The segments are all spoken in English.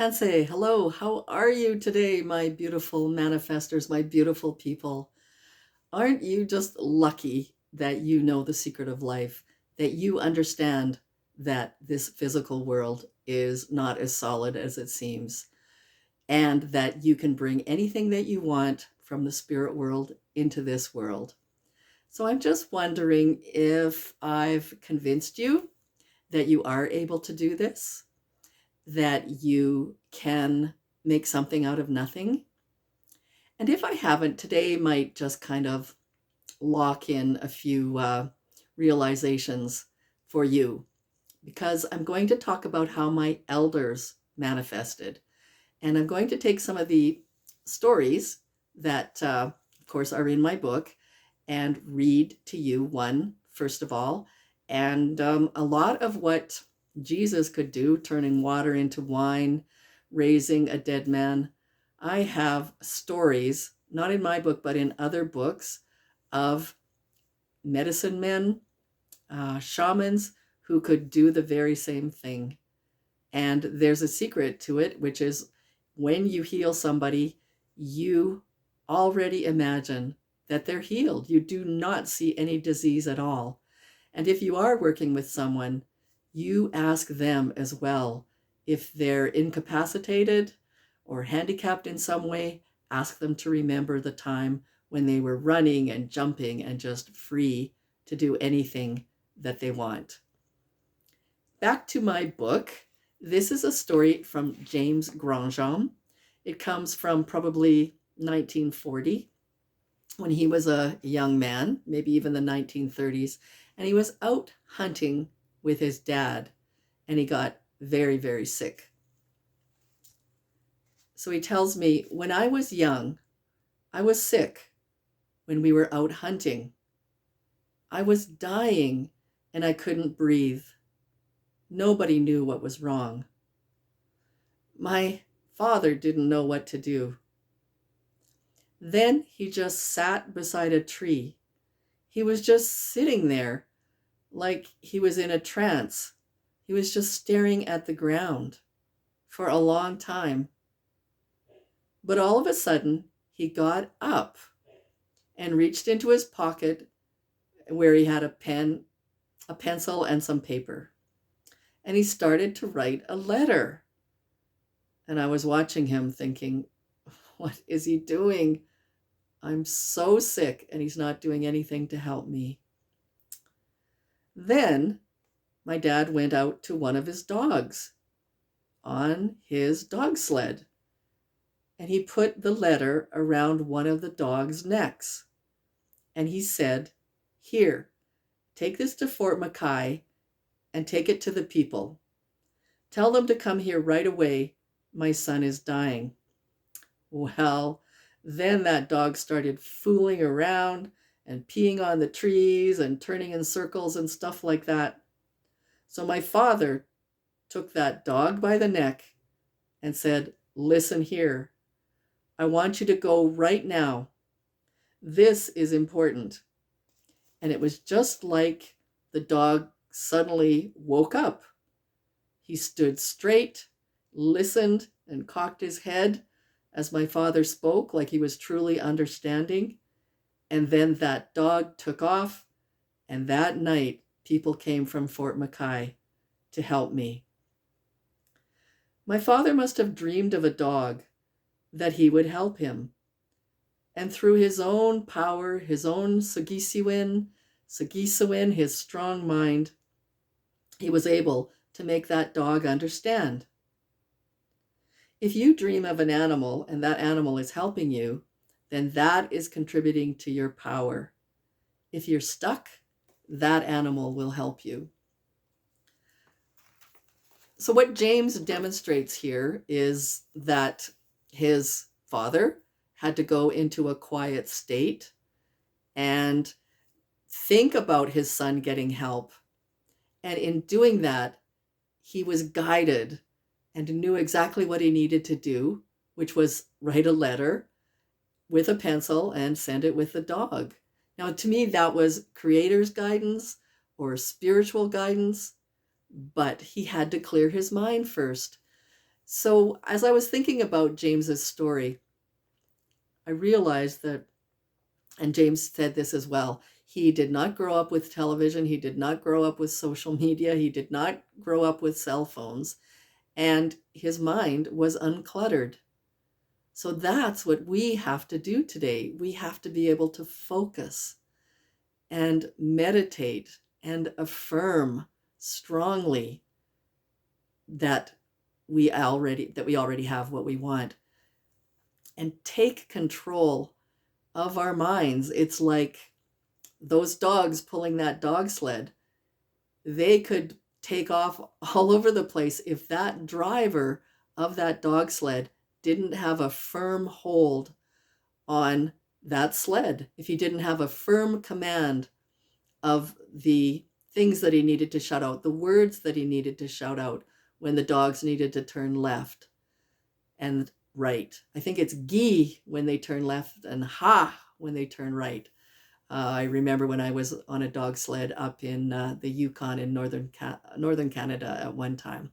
Tansei, hello. How are you today, my beautiful manifestors, my beautiful people? Aren't you just lucky that you know the secret of life, that you understand that this physical world is not as solid as it seems, and that you can bring anything that you want from the spirit world into this world? So I'm just wondering if I've convinced you that you are able to do this, that you can make something out of nothing. And if I haven't, today might just kind of lock in a few realizations for you, because I'm going to talk about how my elders manifested. And I'm going to take some of the stories that, of course, are in my book and read to you one, first of all. And a lot of what Jesus could do, turning water into wine, raising a dead man. I have stories, not in my book, but in other books, of medicine men, shamans who could do the very same thing. And there's a secret to it, which is when you heal somebody, you already imagine that they're healed. You do not see any disease at all. And if you are working with someone, you ask them as well. If they're incapacitated or handicapped in some way, ask them to remember the time when they were running and jumping and just free to do anything that they want. Back to my book. This is a story from James Grandjean. It comes from probably 1940, when he was a young man, maybe even the 1930s, and he was out hunting with his dad, and he got very, very sick. So he tells me, when I was young, I was sick when we were out hunting. I was dying and I couldn't breathe. Nobody knew what was wrong. My father didn't know what to do. Then he just sat beside a tree. He was just sitting there like he was in a trance. He was just staring at the ground for a long time. But all of a sudden, he got up and reached into his pocket where he had a pen, a pencil, and some paper. And he started to write a letter. And I was watching him thinking, what is he doing? I'm so sick and he's not doing anything to help me. Then my dad went out to one of his dogs on his dog sled, and he put the letter around one of the dog's necks. And he said, "Here, take this to Fort McKay and take it to the people. Tell them to come here right away. My son is dying." Well, then that dog started fooling around and peeing on the trees and turning in circles and stuff like that. So my father took that dog by the neck and said, "Listen here. I want you to go right now. This is important." And it was just like the dog suddenly woke up. He stood straight, listened, and cocked his head as my father spoke, like he was truly understanding. And then that dog took off, and that night people came from Fort McKay to help me. My father must have dreamed of a dog that he would help him. And through his own power, his own Sagisiwin, his strong mind, he was able to make that dog understand. If you dream of an animal and that animal is helping you, then that is contributing to your power. If you're stuck, that animal will help you. So what James demonstrates here is that his father had to go into a quiet state and think about his son getting help. And in doing that, he was guided and knew exactly what he needed to do, which was write a letter with a pencil and send it with the dog. Now, to me, that was creator's guidance or spiritual guidance, but he had to clear his mind first. So as I was thinking about James's story, I realized that, and James said this as well, he did not grow up with television. He did not grow up with social media. He did not grow up with cell phones. And his mind was uncluttered. So that's what we have to do today. We have to be able to focus and meditate and affirm strongly that we already have what we want, and take control of our minds. It's like those dogs pulling that dog sled. They could take off all over the place if that driver of that dog sled didn't have a firm hold on that sled, if he didn't have a firm command of the things that he needed to shout out, the words that he needed to shout out when the dogs needed to turn left and right. I think it's gee when they turn left and ha when they turn right. I remember when I was on a dog sled up in the Yukon in northern Canada at one time.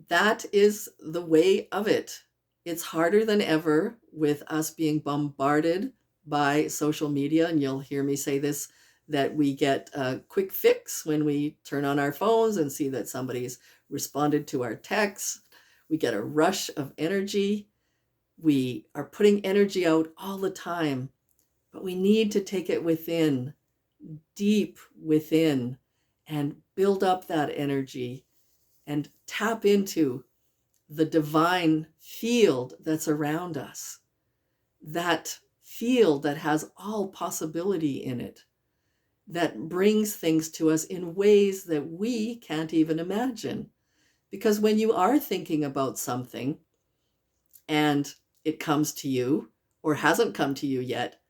That is the way of it. It's harder than ever with us being bombarded by social media, and you'll hear me say this, that we get a quick fix when we turn on our phones and see that somebody's responded to our texts. We get a rush of energy. We are putting energy out all the time, but we need to take it within, deep within, and build up that energy and tap into the divine field that's around us, that field that has all possibility in it, that brings things to us in ways that we can't even imagine. Because when you are thinking about something and it comes to you or hasn't come to you yet,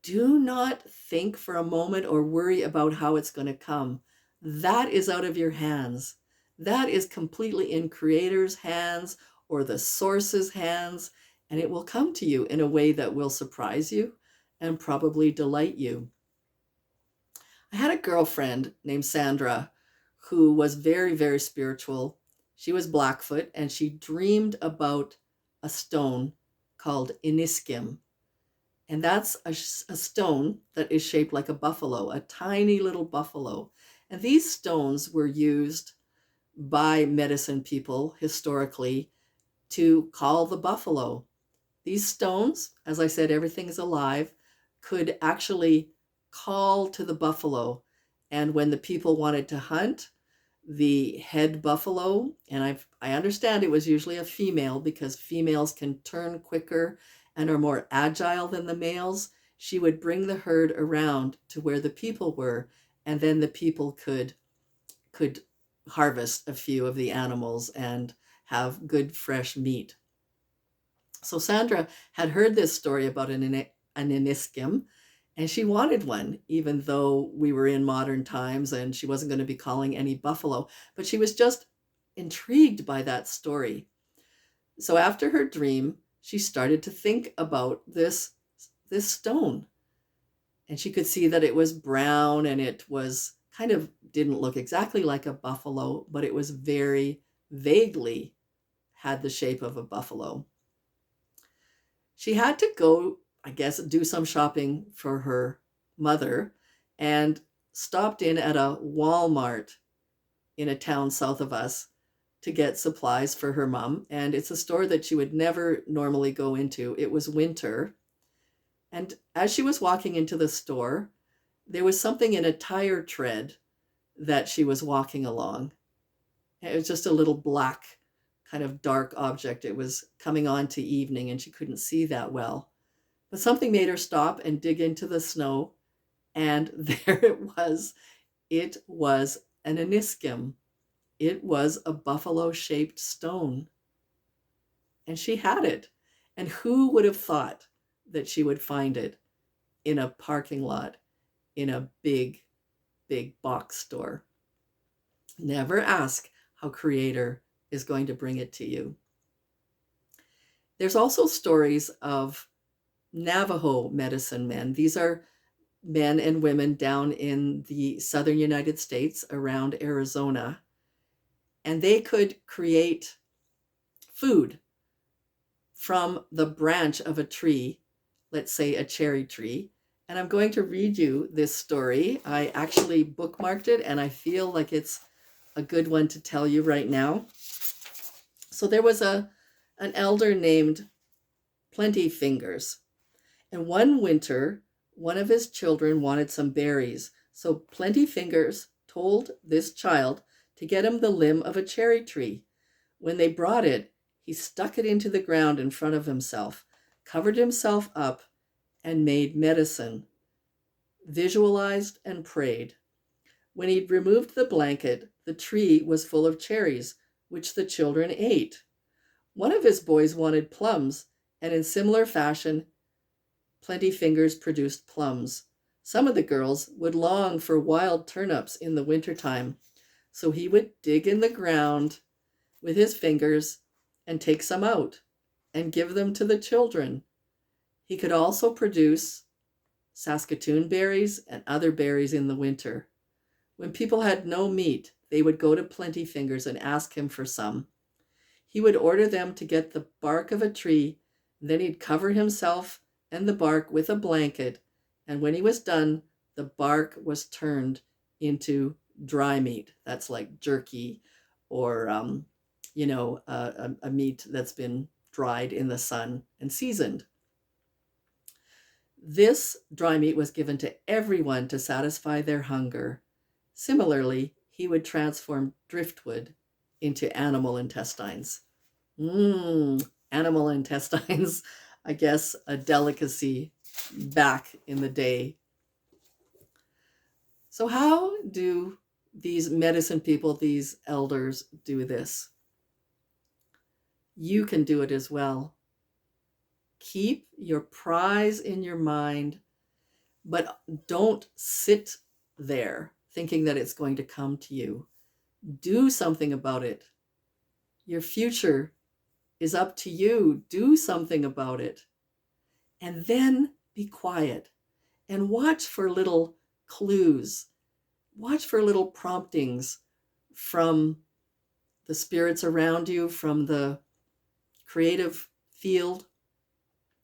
do not think for a moment or worry about how it's going to come. That is out of your hands. That is completely in Creator's hands or the source's hands, and it will come to you in a way that will surprise you and probably delight you. I had a girlfriend named Sandra who was very, very spiritual. She was Blackfoot, and she dreamed about a stone called Iniskim. And that's a stone that is shaped like a buffalo, a tiny little buffalo. And these stones were used by medicine people historically to call the buffalo. These stones, as I said, everything is alive, could actually call to the buffalo. And when the people wanted to hunt, the head buffalo, and I understand it was usually a female because females can turn quicker and are more agile than the males, she would bring the herd around to where the people were, and then the people could harvest a few of the animals and have good fresh meat. So Sandra had heard this story about an Iniskim, and she wanted one, even though we were in modern times and she wasn't going to be calling any buffalo. But she was just intrigued by that story. So after her dream, she started to think about this stone. And she could see that it was brown and it was kind of didn't look exactly like a buffalo, but it was very vaguely had the shape of a buffalo. She had to go, I guess, do some shopping for her mother and stopped in at a Walmart in a town south of us to get supplies for her mom. And it's a store that she would never normally go into. It was winter. And as she was walking into the store, there was something in a tire tread that she was walking along. It was just a little black, kind of dark object. It was coming on to evening and she couldn't see that well. But something made her stop and dig into the snow. And there it was. It was an Iniskim. It was a buffalo-shaped stone. And she had it. And who would have thought that she would find it in a parking lot in a big, big box store? Never ask how Creator is going to bring it to you. There's also stories of Navajo medicine men. These are men and women down in the southern United States around Arizona. and they could create food from the branch of a tree, let's say a cherry tree. And I'm going to read you this story. I actually bookmarked it, and I feel like it's a good one to tell you right now. So there was an elder named Plenty Fingers, and one winter, one of his children wanted some berries. So Plenty Fingers told this child to get him the limb of a cherry tree. When they brought it, he stuck it into the ground in front of himself, covered himself up, and made medicine, visualized and prayed. When he'd removed the blanket, the tree was full of cherries, which the children ate. One of his boys wanted plums, and in similar fashion, Plenty Fingers produced plums. Some of the girls would long for wild turnips in the wintertime, so he would dig in the ground with his fingers and take some out and give them to the children. He could also produce Saskatoon berries and other berries in the winter. When people had no meat, they would go to Plenty Fingers and ask him for some. He would order them to get the bark of a tree, then he'd cover himself and the bark with a blanket, and when he was done, the bark was turned into dry meat. That's like jerky or, a meat that's been dried in the sun and seasoned. This dry meat was given to everyone to satisfy their hunger. Similarly, he would transform driftwood into animal intestines. Animal intestines, I guess a delicacy back in the day. So how do these medicine people, these elders, do this? You can do it as well. Keep your prize in your mind, but don't sit there thinking that it's going to come to you. Do something about it. Your future is up to you. Do something about it. And then be quiet and watch for little clues. Watch for little promptings from the spirits around you, from the creative field.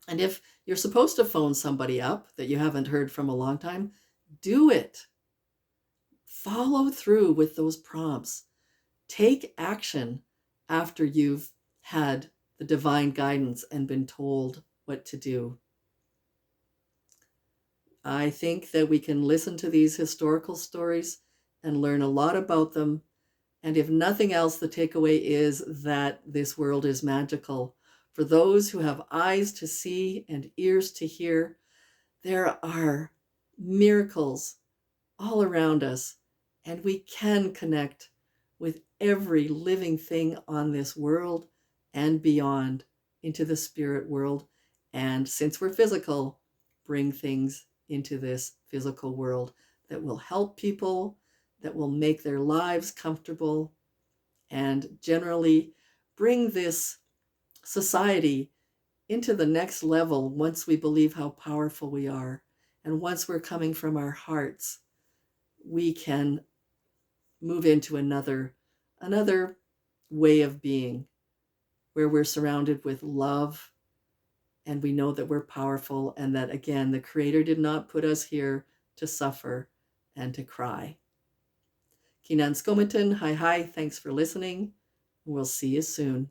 And if you're supposed to phone somebody up that you haven't heard from a long time, do it. Follow through with those prompts. Take action after you've had the divine guidance and been told what to do. I think that we can listen to these historical stories and learn a lot about them. And if nothing else, the takeaway is that this world is magical. For those who have eyes to see and ears to hear, there are miracles all around us, and we can connect with every living thing on this world and beyond into the spirit world. And since we're physical, bring things into this physical world that will help people, that will make their lives comfortable, and generally bring this society into the next level once we believe how powerful we are. And once we're coming from our hearts, we can move into another way of being where we're surrounded with love, and we know that we're powerful, and that, again, the Creator did not put us here to suffer and to cry. Kinan Skomitan, hi, thanks for listening. We'll see you soon.